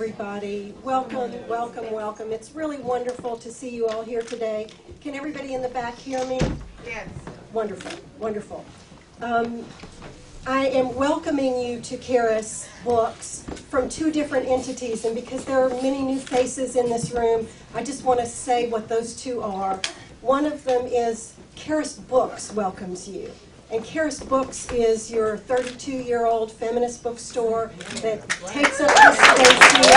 everybody. Welcome, welcome, welcome. It's really wonderful to see you all here today. Can everybody in the back hear me? Yes. Wonderful, wonderful. I am welcoming you to Charis Books from two different entities, and because there are many new faces in this room, I just want to say what those two are. One of them is Charis Books welcomes you. And Charis Books is your 32-year-old feminist bookstore that takes up this space here.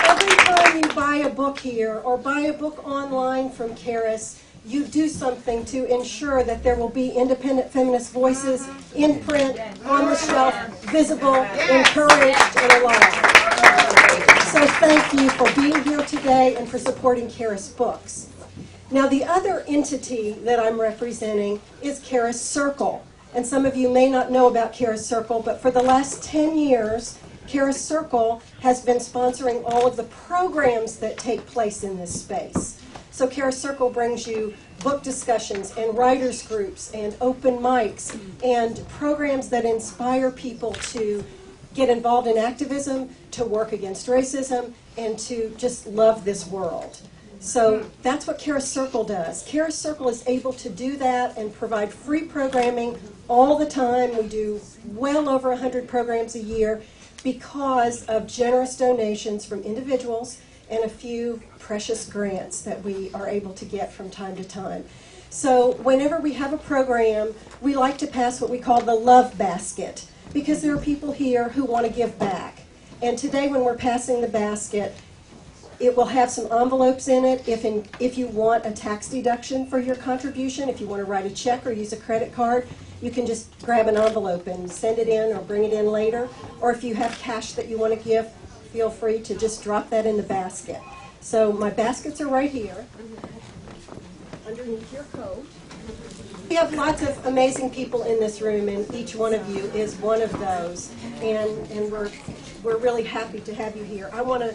Every time you buy a book here or buy a book online from Charis, you do something to ensure that there will be independent feminist voices in print, on the shelf, visible, encouraged, and alive. So thank you for being here today and for supporting Charis Books. Now the other entity that I'm representing is Charis Circle. And some of you may not know about Charis Circle, but for the last 10 years, Charis Circle has been sponsoring all of the programs that take place in this space. So Charis Circle brings you book discussions and writers groups and open mics and programs that inspire people to get involved in activism, to work against racism, and to just love this world. So that's what Charis Circle does. Charis Circle is able to do that and provide free programming all the time. We do well over 100 programs a year because of generous donations from individuals and a few precious grants that we are able to get from time to time. So whenever we have a program, we like to pass what we call the love basket, because there are people here who want to give back. And today when we're passing the basket, it will have some envelopes in it if you want a tax deduction for your contribution. If you want to write a check or use a credit card, you can just grab an envelope and send it in or bring it in later. Or if you have cash that you want to give, feel free to just drop that in the basket. So my baskets are right here, underneath your coat. We have lots of amazing people in this room, and each one of you is one of those. And we're really happy to have you here. I want to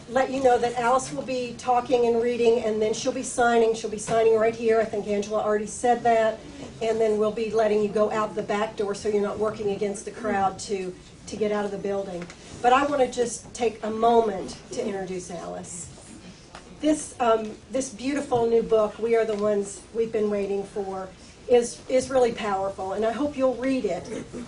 let you know that Alice will be talking and reading, and then she'll be signing. She'll be signing right here. I think Angela already said that. And then we'll be letting you go out the back door so you're not working against the crowd to get out of the building. But I want to just take a moment to introduce Alice. This beautiful new book, We Are the Ones We've Been Waiting For, is really powerful, and I hope you'll read it.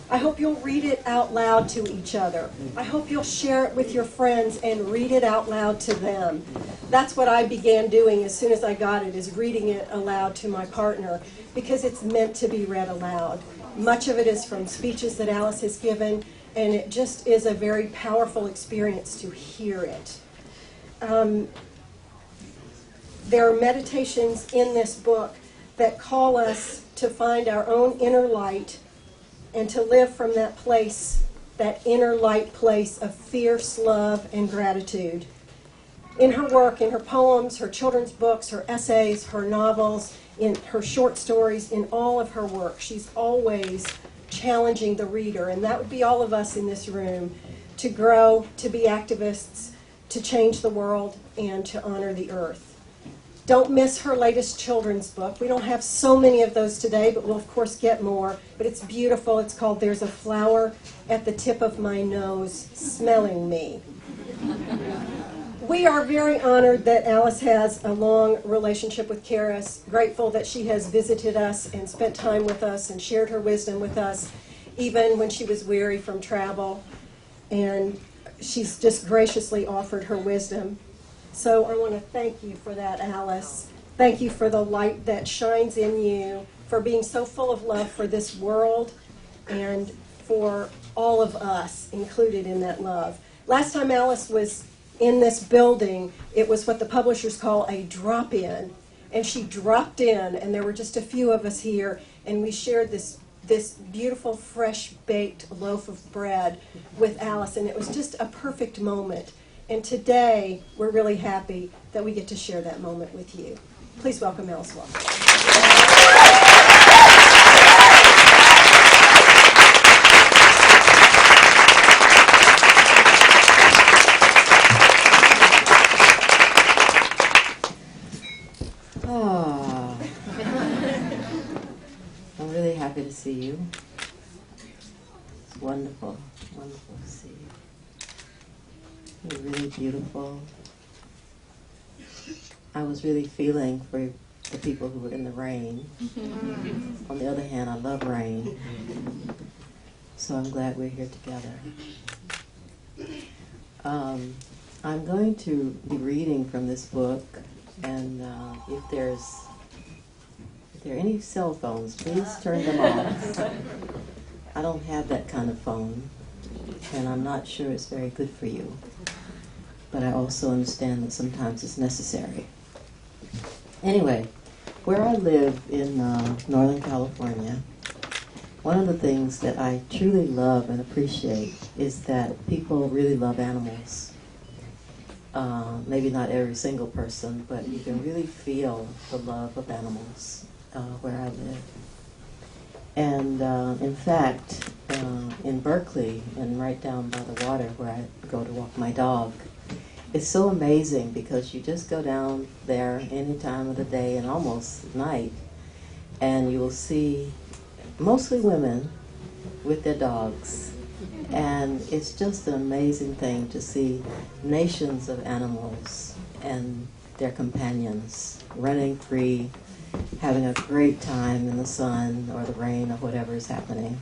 I hope you'll read it out loud to each other. I hope you'll share it with your friends and read it out loud to them. That's what I began doing as soon as I got it, is reading it aloud to my partner, because it's meant to be read aloud. Much of it is from speeches that Alice has given, and it just is a very powerful experience to hear it. There are meditations in this book that call us to find our own inner light and to live from that place, that inner light place of fierce love and gratitude. In her work, in her poems, her children's books, her essays, her novels, in her short stories, in all of her work, she's always challenging the reader, and that would be all of us in this room, to grow, to be activists, to change the world, and to honor the earth. Don't miss her latest children's book. We don't have so many of those today, but we'll of course get more. But it's beautiful. It's called There's a Flower at the Tip of My Nose Smelling Me. We are very honored that Alice has a long relationship with Charis, grateful that she has visited us and spent time with us and shared her wisdom with us, even when she was weary from travel. And she's just graciously offered her wisdom. So I want to thank you for that, Alice. Thank you for the light that shines in you, for being so full of love for this world and for all of us included in that love. Last time Alice was in this building, it was what the publishers call a drop-in. And she dropped in, and there were just a few of us here, and we shared this beautiful, fresh-baked loaf of bread with Alice, and it was just a perfect moment. And today, we're really happy that we get to share that moment with you. Please welcome Alice Walker. see you. It's wonderful, wonderful to see you. You're really beautiful. I was really feeling for the people who were in the rain. On the other hand, I love rain. So I'm glad we're here together. I'm going to be reading from this book, and if there are any cell phones, please turn them off. I don't have that kind of phone, and I'm not sure it's very good for you. But I also understand that sometimes it's necessary. Anyway, where I live in Northern California, one of the things that I truly love and appreciate is that people really love animals. Maybe not every single person, but you can really feel the love of animals where I live. And in fact, in Berkeley, and right down by the water where I go to walk my dog, it's so amazing because you just go down there any time of the day and almost at night, and you will see mostly women with their dogs. And it's just an amazing thing to see nations of animals and their companions running free, having a great time in the sun or the rain or whatever is happening.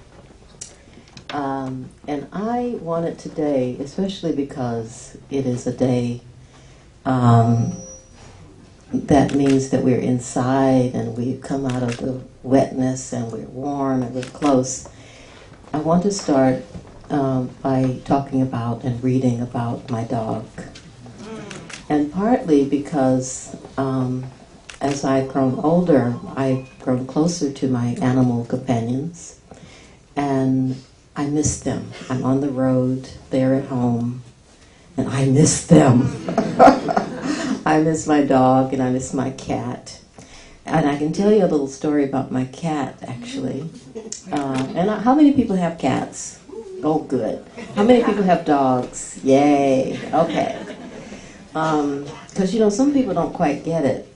And I wanted today, especially because it is a day that means that we're inside and we've come out of the wetness and we're warm and we're close. I want to start by talking about and reading about my dog. And partly because as I've grown older, I've grown closer to my animal companions, and I miss them. I'm on the road, they're at home, and I miss them. I miss my dog and I miss my cat. And I can tell you a little story about my cat, actually. How many people have cats? Oh, good. How many people have dogs? Yay. Okay. Because, some people don't quite get it,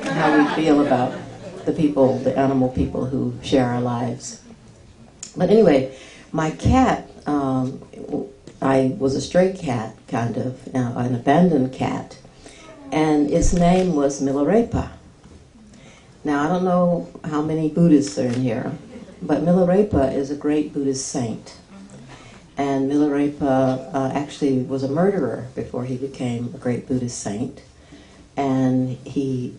how we feel about the people, the animal people who share our lives. But anyway, my cat, I was a stray cat, kind of, an abandoned cat, and its name was Milarepa. Now, I don't know how many Buddhists are in here, but Milarepa is a great Buddhist saint. And Milarepa actually was a murderer before he became a great Buddhist saint. And he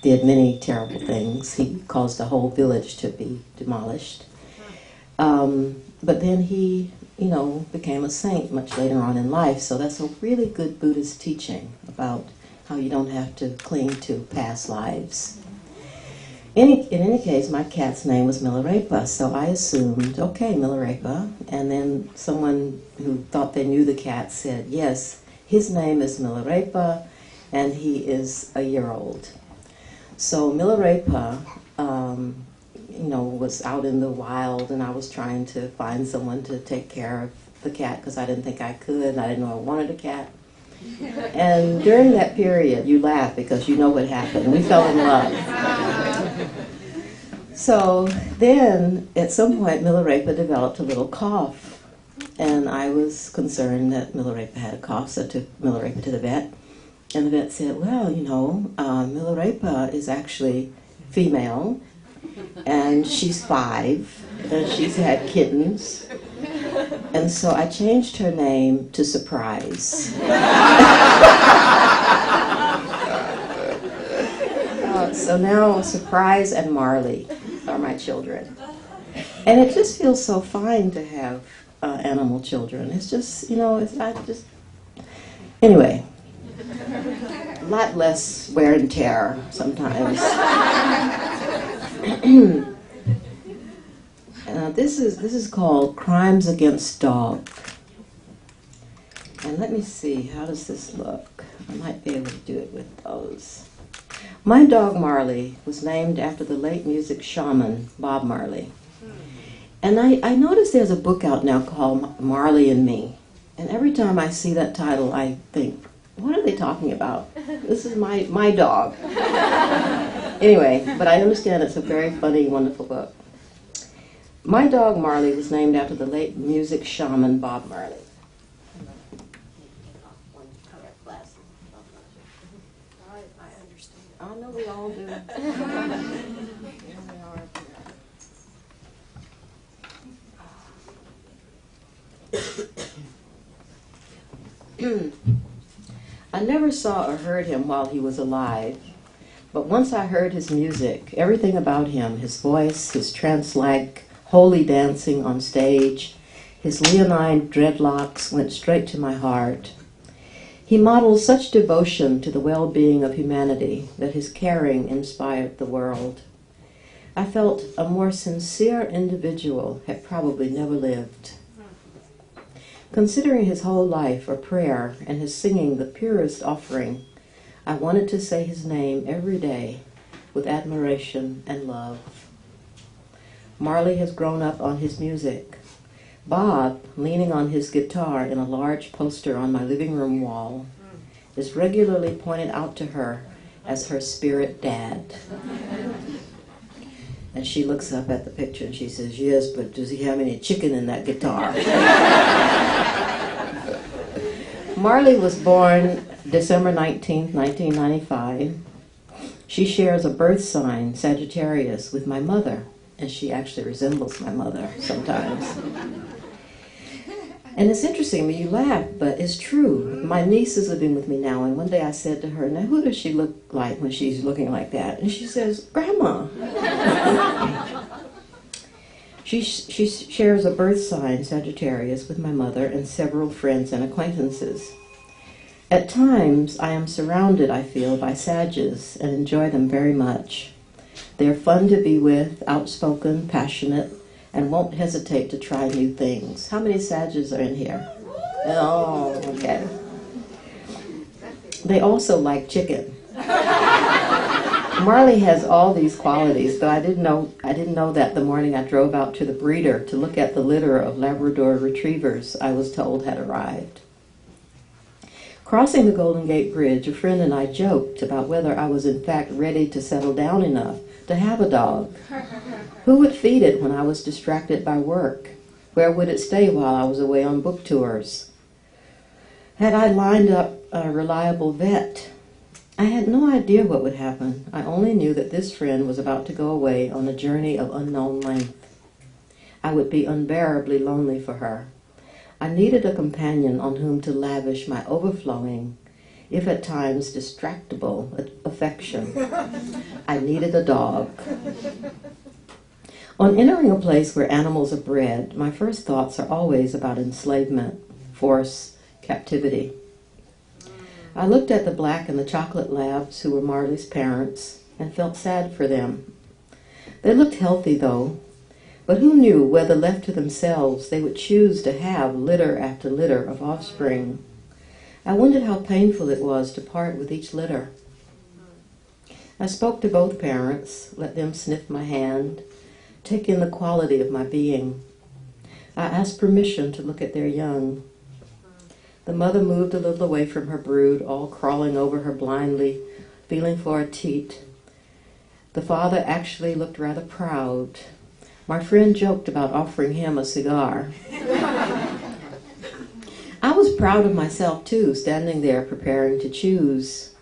did many terrible things. He caused a whole village to be demolished. But then he, became a saint much later on in life. So that's a really good Buddhist teaching about how you don't have to cling to past lives. In any case, my cat's name was Milarepa, so I assumed, okay, Milarepa. And then someone who thought they knew the cat said, yes, his name is Milarepa, and he is a year old. So Milarepa, was out in the wild, and I was trying to find someone to take care of the cat because I didn't think I could. I didn't know I wanted a cat. And during that period, you laugh because you know what happened. We fell in love. So then, at some point, Milarepa developed a little cough. And I was concerned that Milarepa had a cough, so I took Milarepa to the vet. And the vet said, well, Milarepa is actually female, and she's 5, and she's had kittens. And so I changed her name to Surprise. So now Surprise and Marley are my children. And it just feels so fine to have animal children. It's just, anyway, a lot less wear and tear sometimes. This is called Crimes Against Dog. And let me see, how does this look? I might be able to do it with those. My dog Marley was named after the late music shaman, Bob Marley. And I noticed there's a book out now called Marley and Me. And every time I see that title, I think, what are they talking about? This is my dog. Anyway, but I understand it's a very funny, wonderful book. My dog Marley was named after the late music shaman Bob Marley. I understand. I know we all do. I never saw or heard him while he was alive, but once I heard his music, everything about him, his voice, his trance-like holy dancing on stage, his leonine dreadlocks went straight to my heart. He modeled such devotion to the well-being of humanity that his caring inspired the world. I felt a more sincere individual had probably never lived. Considering his whole life a prayer and his singing the purest offering, I wanted to say his name every day with admiration and love. Marley has grown up on his music. Bob, leaning on his guitar in a large poster on my living room wall, is regularly pointed out to her as her spirit dad. And she looks up at the picture and she says, "Yes, but does he have any chicken in that guitar?" Marley was born December 19th, 1995. She shares a birth sign, Sagittarius, with my mother, and she actually resembles my mother sometimes. And it's interesting, you laugh, but it's true. My niece is living with me now, and one day I said to her, "Now who does she look like when she's looking like that?" And she says, "Grandma." She shares a birth sign, Sagittarius, with my mother and several friends and acquaintances. At times, I am surrounded, I feel, by Sages and enjoy them very much. They're fun to be with, outspoken, passionate, and won't hesitate to try new things. How many Sages are in here? Oh, okay. They also like chicken. Marley has all these qualities, but I didn't know that the morning I drove out to the breeder to look at the litter of Labrador retrievers I was told had arrived. Crossing the Golden Gate Bridge, a friend and I joked about whether I was in fact ready to settle down enough to have a dog. Who would feed it when I was distracted by work? Where would it stay while I was away on book tours? Had I lined up a reliable vet? I had no idea what would happen. I only knew that this friend was about to go away on a journey of unknown length. I would be unbearably lonely for her. I needed a companion on whom to lavish my overflowing, if at times distractible, affection. I needed a dog. On entering a place where animals are bred, my first thoughts are always about enslavement, force, captivity. I looked at the black and the chocolate labs who were Marley's parents and felt sad for them. They looked healthy, though, but who knew whether left to themselves they would choose to have litter after litter of offspring. I wondered how painful it was to part with each litter. I spoke to both parents, let them sniff my hand, take in the quality of my being. I asked permission to look at their young. The mother moved a little away from her brood, all crawling over her blindly, feeling for a teat. The father actually looked rather proud. My friend joked about offering him a cigar. I was proud of myself, too, standing there preparing to choose.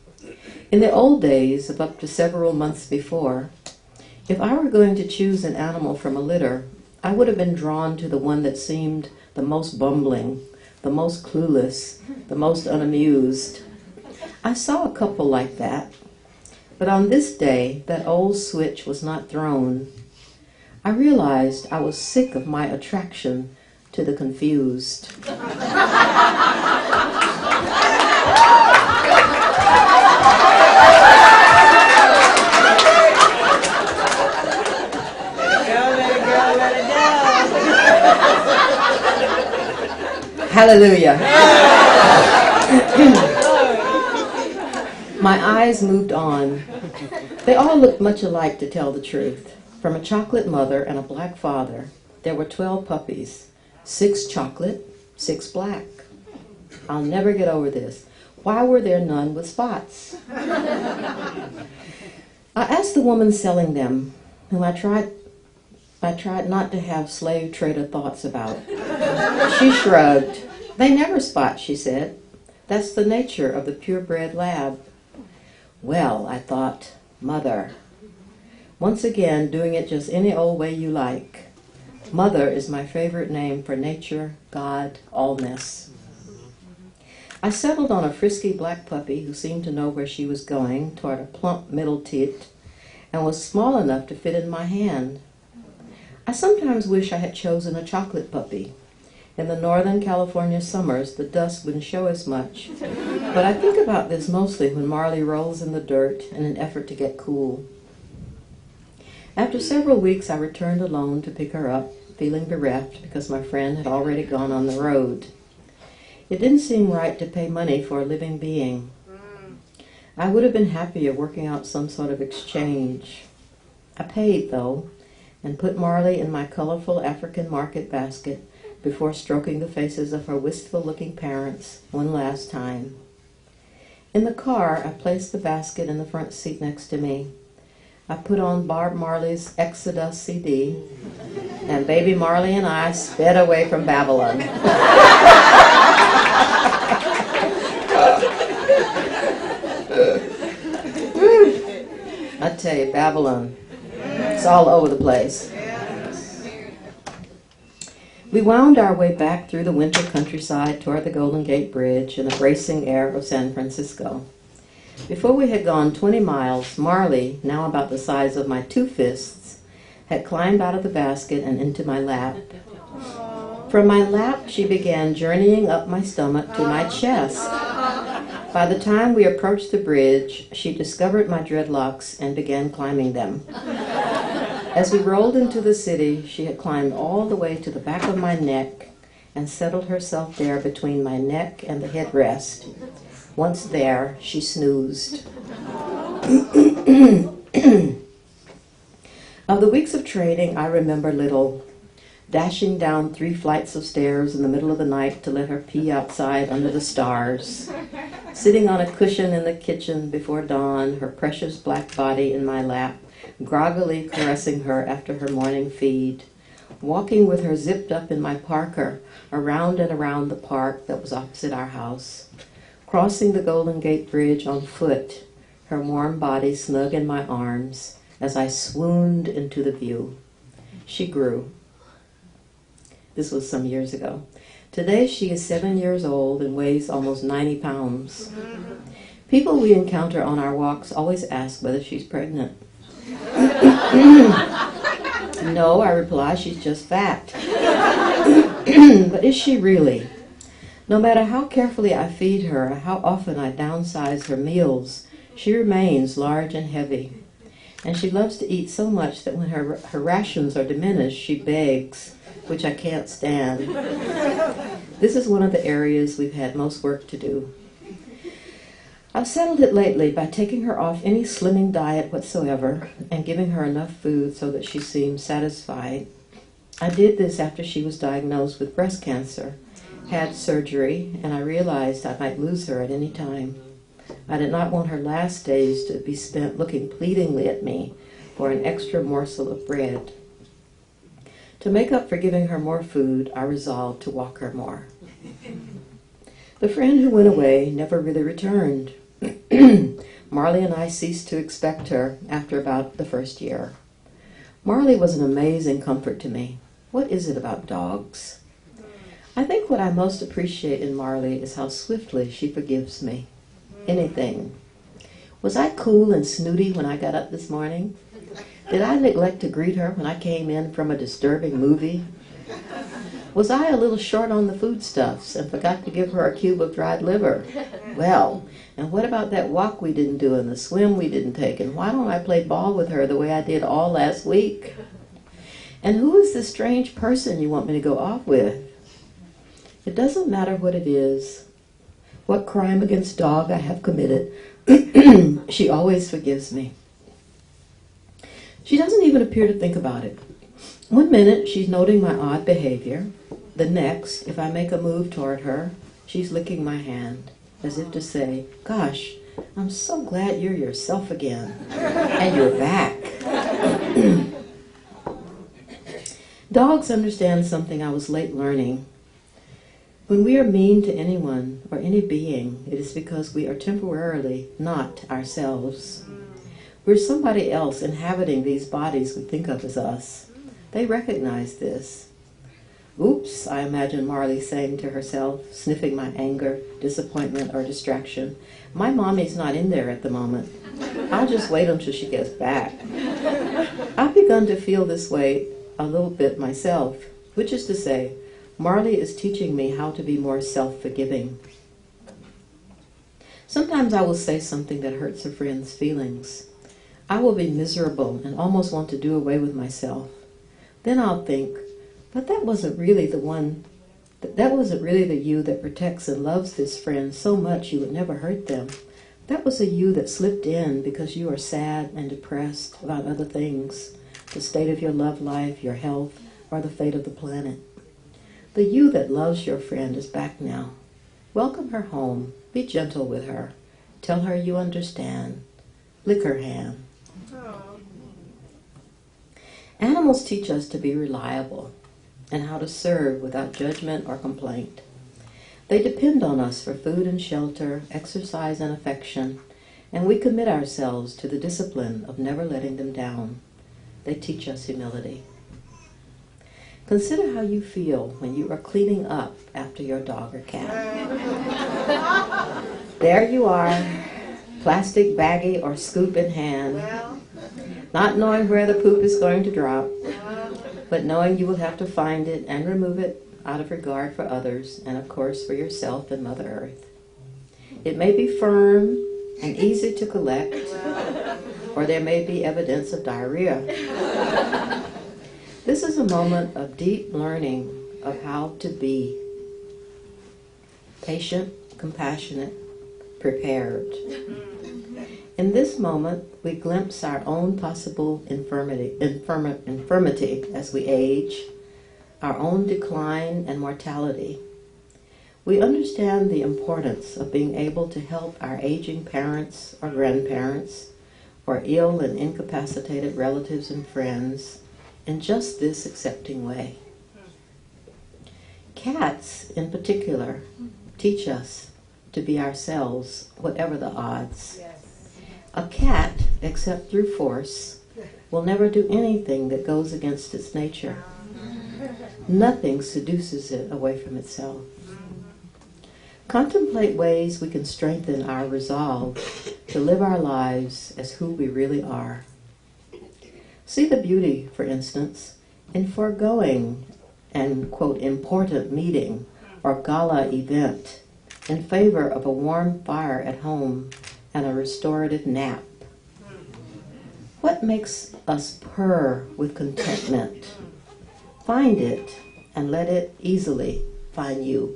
In the old days, of up to several months before, if I were going to choose an animal from a litter, I would have been drawn to the one that seemed the most bumbling, the most clueless, the most unamused. I saw a couple like that, but on this day, that old switch was not thrown. I realized I was sick of my attraction to the confused. Hallelujah. My eyes moved on. They all looked much alike, to tell the truth. From a chocolate mother and a black father, there were 12 puppies, 6 chocolate, 6 black. I'll never get over this. Why were there none with spots? I asked the woman selling them, whom I tried I tried not to have slave trader thoughts about. She shrugged. "They never spot," she said. "That's the nature of the purebred lab." Well, I thought, Mother. Once again, doing it just any old way you like. Mother is my favorite name for nature, God, allness. I settled on a frisky black puppy who seemed to know where she was going, toward a plump middle teat, and was small enough to fit in my hand. I sometimes wish I had chosen a chocolate puppy. In the Northern California summers, the dust wouldn't show as much. But I think about this mostly when Marley rolls in the dirt in an effort to get cool. After several weeks, I returned alone to pick her up, feeling bereft because my friend had already gone on the road. It didn't seem right to pay money for a living being. I would have been happier working out some sort of exchange. I paid, though, and put Marley in my colorful African market basket before stroking the faces of her wistful-looking parents one last time. In the car, I placed the basket in the front seat next to me. I put on Bob Marley's Exodus CD, and baby Marley and I sped away from Babylon. I tell you, Babylon, it's all over the place. We wound our way back through the winter countryside toward the Golden Gate Bridge in the bracing air of San Francisco. Before we had gone 20 miles, Marley, now about the size of my two fists, had climbed out of the basket and into my lap. From my lap, she began journeying up my stomach to my chest. By the time we approached the bridge, she discovered my dreadlocks and began climbing them. As we rolled into the city, she had climbed all the way to the back of my neck and settled herself there between my neck and the headrest. Once there, she snoozed. Of the weeks of training, I remember little. Dashing down 3 flights of stairs in the middle of the night to let her pee outside under the stars. Sitting on a cushion in the kitchen before dawn, her precious black body in my lap, groggily caressing her after her morning feed. Walking with her zipped up in my parka around and around the park that was opposite our house. Crossing the Golden Gate Bridge on foot, her warm body snug in my arms as I swooned into the view. She grew. This was some years ago. Today she is 7 years old and weighs almost 90 pounds. People we encounter on our walks always ask whether she's pregnant. No, I reply, she's just fat. But is she really? No matter how carefully I feed her, how often I downsize her meals, she remains large and heavy. And she loves to eat so much that when her rations are diminished, she begs, which I can't stand. This is one of the areas we've had most work to do. I've settled it lately by taking her off any slimming diet whatsoever and giving her enough food so that she seems satisfied. I did this after she was diagnosed with breast cancer, had surgery, and I realized I might lose her at any time. I did not want her last days to be spent looking pleadingly at me for an extra morsel of bread. To make up for giving her more food, I resolved to walk her more. The friend who went away never really returned. Marley and I ceased to expect her after about the first year. Marley was an amazing comfort to me. What is it about dogs? I think what I most appreciate in Marley is how swiftly she forgives me. Anything. Was I cool and snooty when I got up this morning? Did I neglect to greet her when I came in from a disturbing movie? Was I a little short on the foodstuffs and forgot to give her a cube of dried liver? Well, and what about that walk we didn't do and the swim we didn't take? And why don't I play ball with her the way I did all last week? And who is this strange person you want me to go off with? It doesn't matter what it is, what crime against dog I have committed. She always forgives me. She doesn't even appear to think about it. One minute, she's noting my odd behavior. The next, if I make a move toward her, she's licking my hand, as if to say, "Gosh, I'm so glad you're yourself again, and you're back." Dogs understand something I was late learning. When we are mean to anyone or any being, it is because we are temporarily not ourselves. We're somebody else inhabiting these bodies we think of as us. They recognize this. Oops, I imagine Marley saying to herself, sniffing my anger, disappointment, or distraction. My mommy's not in there at the moment. I'll just wait until she gets back. I've begun to feel this way a little bit myself, which is to say, Marley is teaching me how to be more self-forgiving. Sometimes I will say something that hurts a friend's feelings. I will be miserable and almost want to do away with myself. Then I'll think, but that wasn't really the you that protects and loves this friend so much you would never hurt them. That was a you that slipped in because you are sad and depressed about other things, the state of your love life, your health, or the fate of the planet. The you that loves your friend is back now. Welcome her home. Be gentle with her. Tell her you understand. Lick her hand. Animals teach us to be reliable and how to serve without judgment or complaint. They depend on us for food and shelter, exercise and affection, and we commit ourselves to the discipline of never letting them down. They teach us humility. Consider how you feel when you are cleaning up after your dog or cat. There you are, plastic baggie or scoop in hand, not knowing where the poop is going to drop, but knowing you will have to find it and remove it out of regard for others and, of course, for yourself and Mother Earth. It may be firm and easy to collect, or there may be evidence of diarrhea. This is a moment of deep learning of how to be patient, compassionate, prepared. In this moment, we glimpse our own possible infirmity as we age, our own decline and mortality. We understand the importance of being able to help our aging parents or grandparents, or ill and incapacitated relatives and friends, in just this accepting way. Cats, in particular, teach us to be ourselves, whatever the odds. A cat, except through force, will never do anything that goes against its nature. Nothing seduces it away from itself. Contemplate ways we can strengthen our resolve to live our lives as who we really are. See the beauty, for instance, in foregoing an, quote, important meeting or gala event in favor of a warm fire at home and a restorative nap. What makes us purr with contentment? Find it and let it easily find you.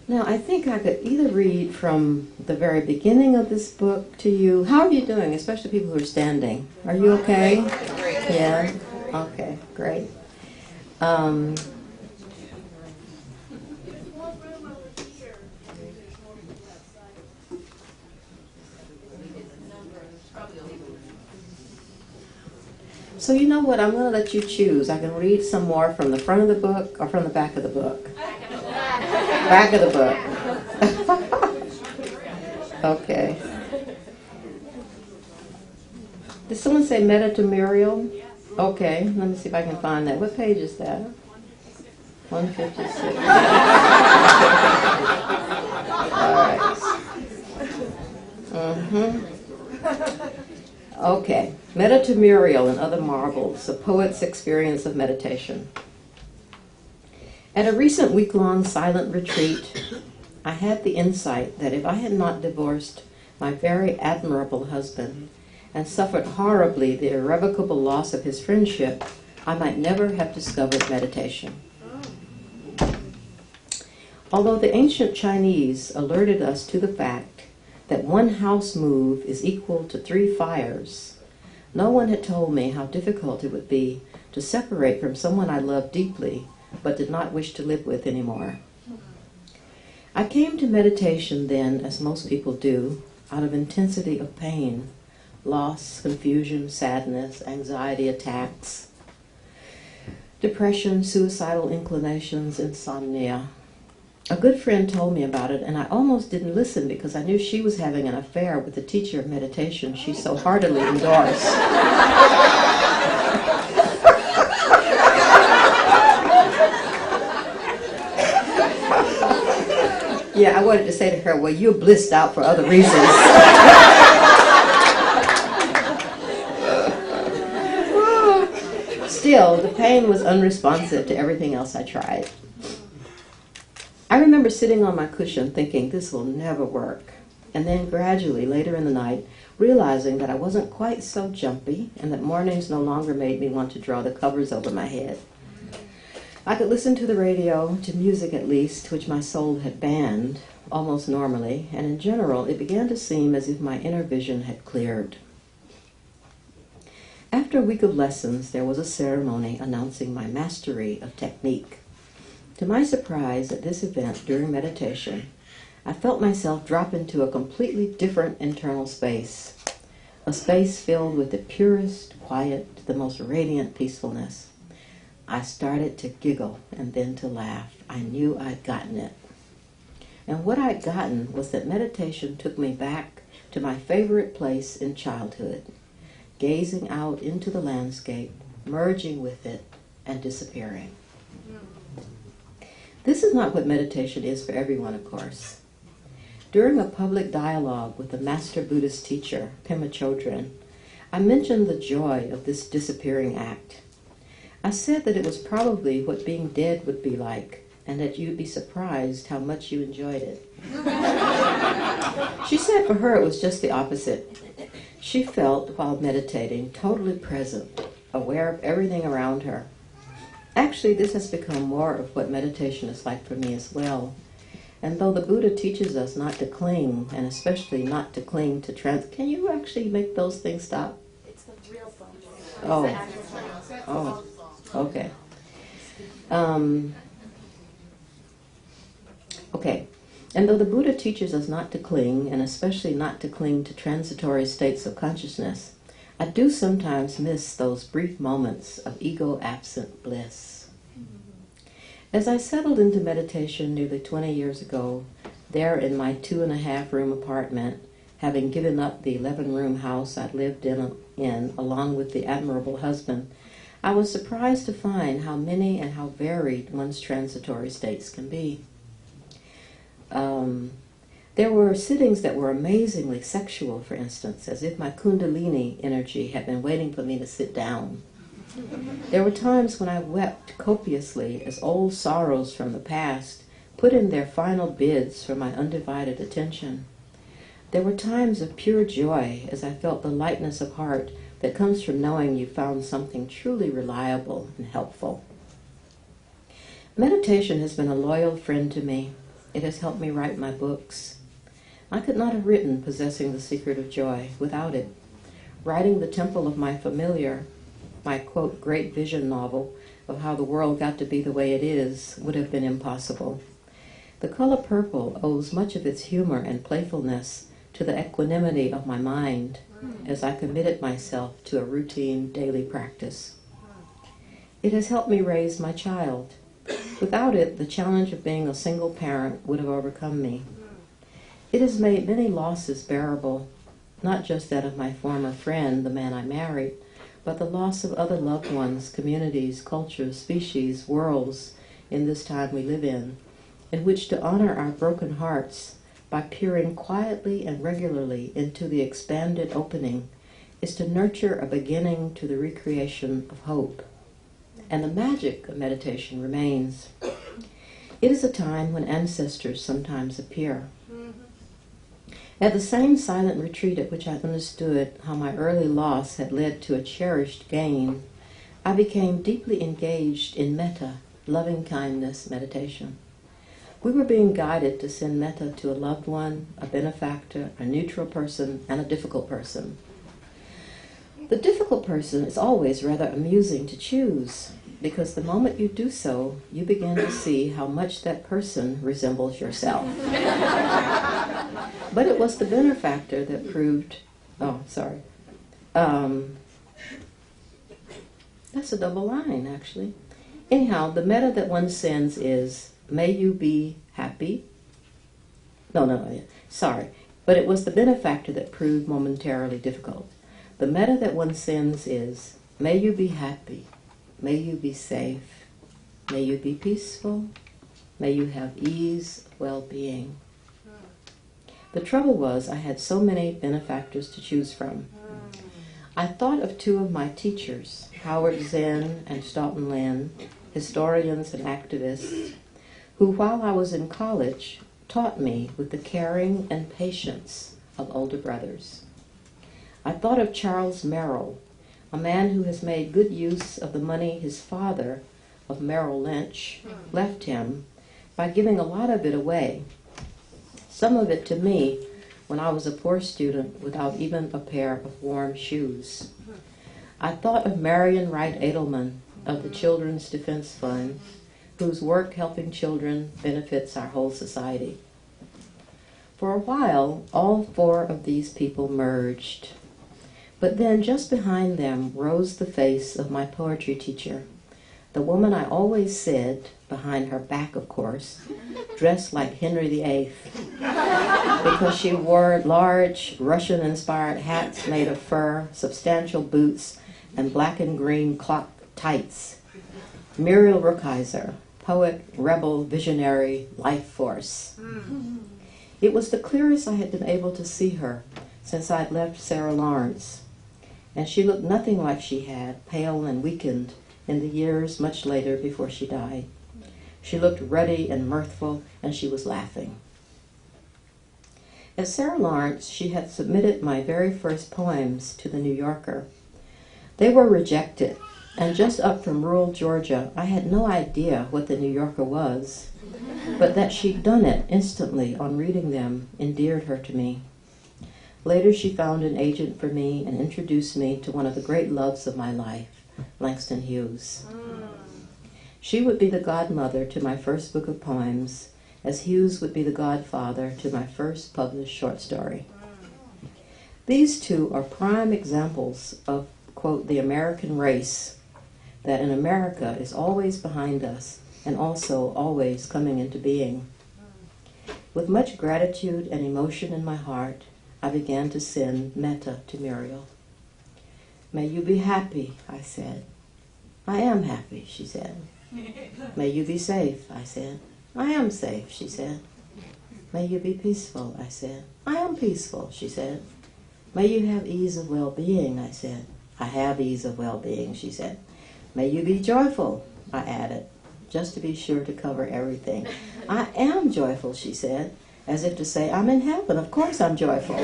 Now, I think I could either read from the very beginning of this book to you. How are you doing, especially people who are standing? Are you okay? Yeah? Okay, great. So you know what? I'm going to let you choose. I can read some more from the front of the book or from the back of the book. Back of the book. Okay. Did someone say Meta to Muriel? Okay, let me see if I can find that. What page is that? 156. All right. Okay. Meta to Muriel and Other Marvels, a poet's experience of meditation. At a recent week-long silent retreat, I had the insight that if I had not divorced my very admirable husband and suffered horribly the irrevocable loss of his friendship, I might never have discovered meditation. Although the ancient Chinese alerted us to the fact that one house move is equal to 3 fires, no one had told me how difficult it would be to separate from someone I loved deeply but did not wish to live with anymore. I came to meditation then, as most people do, out of intensity of pain, loss, confusion, sadness, anxiety attacks, depression, suicidal inclinations, insomnia. A good friend told me about it, and I almost didn't listen because I knew she was having an affair with the teacher of meditation she so heartily endorsed. Yeah, I wanted to say to her, well, you're blissed out for other reasons. Still, the pain was unresponsive to everything else I tried. I remember sitting on my cushion thinking, this will never work. And then gradually, later in the night, realizing that I wasn't quite so jumpy and that mornings no longer made me want to draw the covers over my head. I could listen to the radio, to music at least, which my soul had banned, almost normally, and in general, it began to seem as if my inner vision had cleared. After a week of lessons, there was a ceremony announcing my mastery of technique. To my surprise, at this event during meditation, I felt myself drop into a completely different internal space, a space filled with the purest quiet, the most radiant peacefulness. I started to giggle and then to laugh. I knew I'd gotten it. And what I'd gotten was that meditation took me back to my favorite place in childhood, gazing out into the landscape, merging with it, and disappearing. This is not what meditation is for everyone, of course. During a public dialogue with the master Buddhist teacher, Pema Chodron, I mentioned the joy of this disappearing act. I said that it was probably what being dead would be like, and that you'd be surprised how much you enjoyed it. She said for her it was just the opposite. She felt, while meditating, totally present, aware of everything around her. Actually, this has become more of what meditation is like for me as well. And though the Buddha teaches us not to cling, and especially not to cling to can you actually make those things stop? It's the real phone. Oh, okay. Okay. And though the Buddha teaches us not to cling, and especially not to cling to transitory states of consciousness, I do sometimes miss those brief moments of ego-absent bliss. As I settled into meditation nearly 20 years ago, there in my 2.5-room apartment, having given up the 11-room house I'd lived in along with the admirable husband, I was surprised to find how many and how varied one's transitory states can be. There were sittings that were amazingly sexual, for instance, as if my kundalini energy had been waiting for me to sit down. There were times when I wept copiously as old sorrows from the past put in their final bids for my undivided attention. There were times of pure joy as I felt the lightness of heart that comes from knowing you found something truly reliable and helpful. Meditation has been a loyal friend to me. It has helped me write my books. I could not have written Possessing the Secret of Joy without it. Writing The Temple of My Familiar, my, quote, great vision novel of how the world got to be the way it is, would have been impossible. The color purple owes much of its humor and playfulness to the equanimity of my mind as I committed myself to a routine daily practice. It has helped me raise my child. Without it, the challenge of being a single parent would have overcome me. It has made many losses bearable, not just that of my former friend, the man I married, but the loss of other loved ones, communities, cultures, species, worlds in this time we live in which to honor our broken hearts by peering quietly and regularly into the expanded opening is to nurture a beginning to the recreation of hope. And the magic of meditation remains. It is a time when ancestors sometimes appear. At the same silent retreat at which I understood how my early loss had led to a cherished gain, I became deeply engaged in metta, loving-kindness meditation. We were being guided to send metta to a loved one, a benefactor, a neutral person, and a difficult person. The difficult person is always rather amusing to choose. because the moment you do so, you begin to see how much that person resembles yourself. But it was the benefactor that proved, that's a double line, actually. Anyhow, the metta that one sends is, may you be happy. But it was the benefactor that proved momentarily difficult. The metta that one sends is, may you be happy, may you be safe, may you be peaceful, may you have ease, well-being. The trouble was I had so many benefactors to choose from. I thought of two of my teachers, Howard Zinn and Stoughton Lynn, historians and activists, who while I was in college taught me with the caring and patience of older brothers. I thought of Charles Merrill, a man who has made good use of the money his father, of Merrill Lynch, left him by giving a lot of it away, some of it to me when I was a poor student without even a pair of warm shoes. I thought of Marion Wright Edelman of the Children's Defense Fund, whose work helping children benefits our whole society. For a while, all four of these people merged. But then just behind them rose the face of my poetry teacher, the woman I always said, behind her back of course, dressed like Henry VIII, because she wore large Russian-inspired hats made of fur, substantial boots, and black and green clock tights. Muriel Rukeyser, poet, rebel, visionary, life force. It was the clearest I had been able to see her since I'd left Sarah Lawrence, and she looked nothing like she had, pale and weakened, in the years much later before she died. She looked ruddy and mirthful, and she was laughing. At Sarah Lawrence, she had submitted my very first poems to the New Yorker. They were rejected, and just up from rural Georgia, I had no idea what the New Yorker was, but that she'd done it instantly on reading them endeared her to me. Later, she found an agent for me and introduced me to one of the great loves of my life, Langston Hughes. She would be the godmother to my first book of poems, as Hughes would be the godfather to my first published short story. These two are prime examples of, quote, the American race, that in America is always behind us and also always coming into being. With much gratitude and emotion in my heart, I began to send metta to Muriel. May you be happy, I said. I am happy, she said. May you be safe, I said. I am safe, she said. May you be peaceful, I said. I am peaceful, she said. May you have ease of well-being, I said. I have ease of well-being, she said. May you be joyful, I added, just to be sure to cover everything. I am joyful, she said, as if to say, I'm in heaven, of course I'm joyful.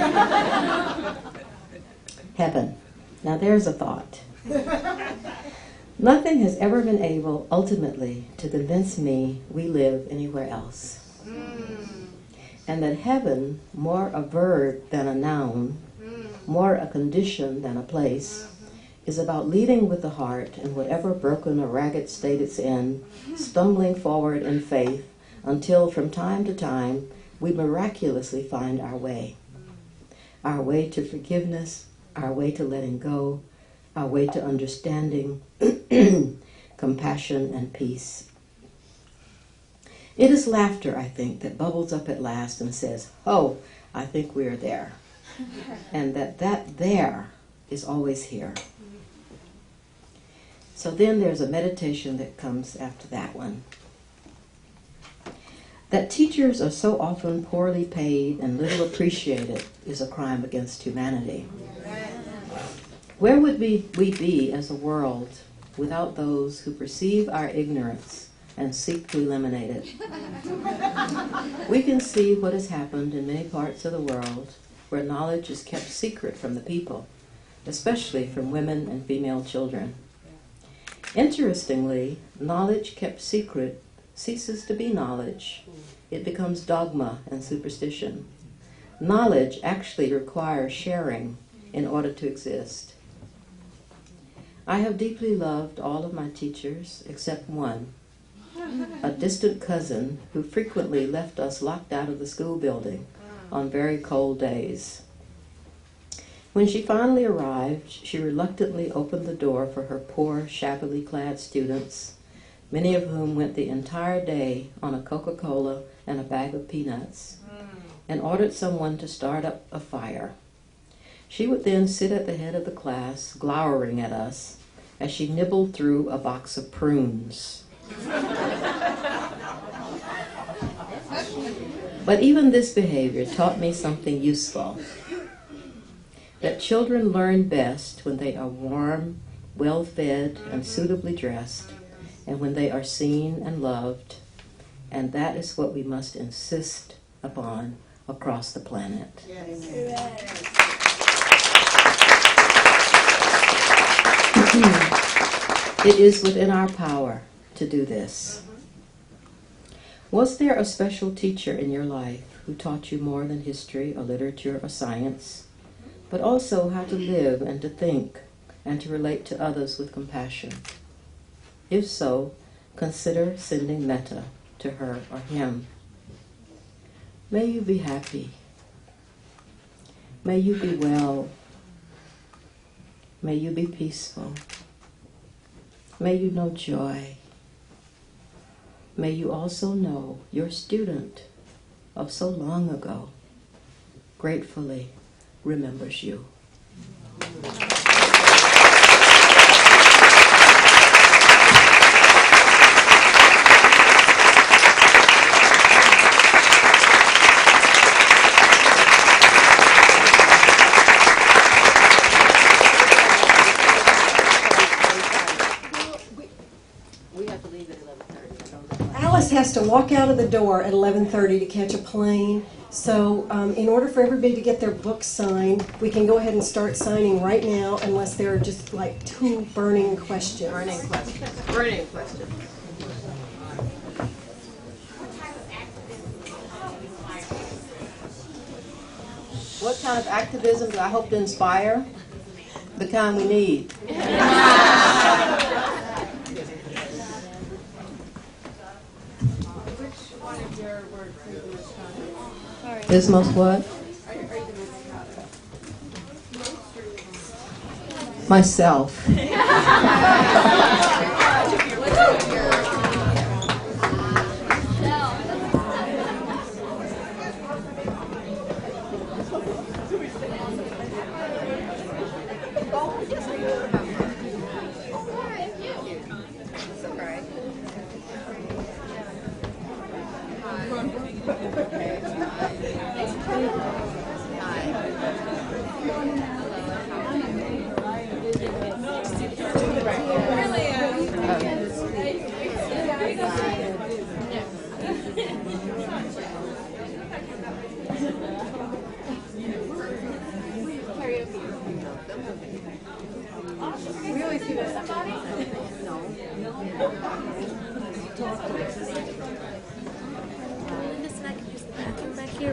Heaven. Now there's a thought. Nothing has ever been able, ultimately, to convince me we live anywhere else. And that heaven, more a verb than a noun, more a condition than a place, is about leading with the heart in whatever broken or ragged state it's in, stumbling forward in faith, until from time to time we miraculously find our way to forgiveness, our way to letting go, our way to understanding, compassion, and peace. It is laughter, I think, that bubbles up at last and says, oh, I think we're there. And that there is always here. So then there's a meditation that comes after that one. That teachers are so often poorly paid and little appreciated is a crime against humanity. Where would we be as a world without those who perceive our ignorance and seek to eliminate it? We can see what has happened in many parts of the world where knowledge is kept secret from the people, especially from women and female children. Interestingly, knowledge kept secret ceases to be knowledge. It becomes dogma and superstition. Knowledge actually requires sharing in order to exist. I have deeply loved all of my teachers except one, a distant cousin who frequently left us locked out of the school building on very cold days. When she finally arrived, she reluctantly opened the door for her poor, shabbily clad students, many of whom went the entire day on a Coca-Cola and a bag of peanuts, and ordered someone to start up a fire. She would then sit at the head of the class, glowering at us as she nibbled through a box of prunes. But even this behavior taught me something useful, that children learn best when they are warm, well-fed, and suitably dressed, and when they are seen and loved, and that is what we must insist upon across the planet. Yes. It is within our power to do this. Was there a special teacher in your life who taught you more than history or literature or science, but also how to live and to think and to relate to others with compassion? If so, consider sending metta to her or him. May you be happy. May you be well. May you be peaceful. May you know joy. May you also know your student of so long ago gratefully remembers you. Alice has to walk out of the door at 11:30 to catch a plane. So in order for everybody to get their books signed, we can go ahead and start signing right now unless there are just like two burning questions. Burning questions. What kind of activism do I hope to inspire? The kind we need. Is most what? Myself.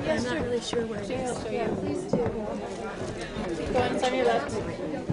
I'm not really sure where it is. Yeah, please do. Keep going, it's on your left.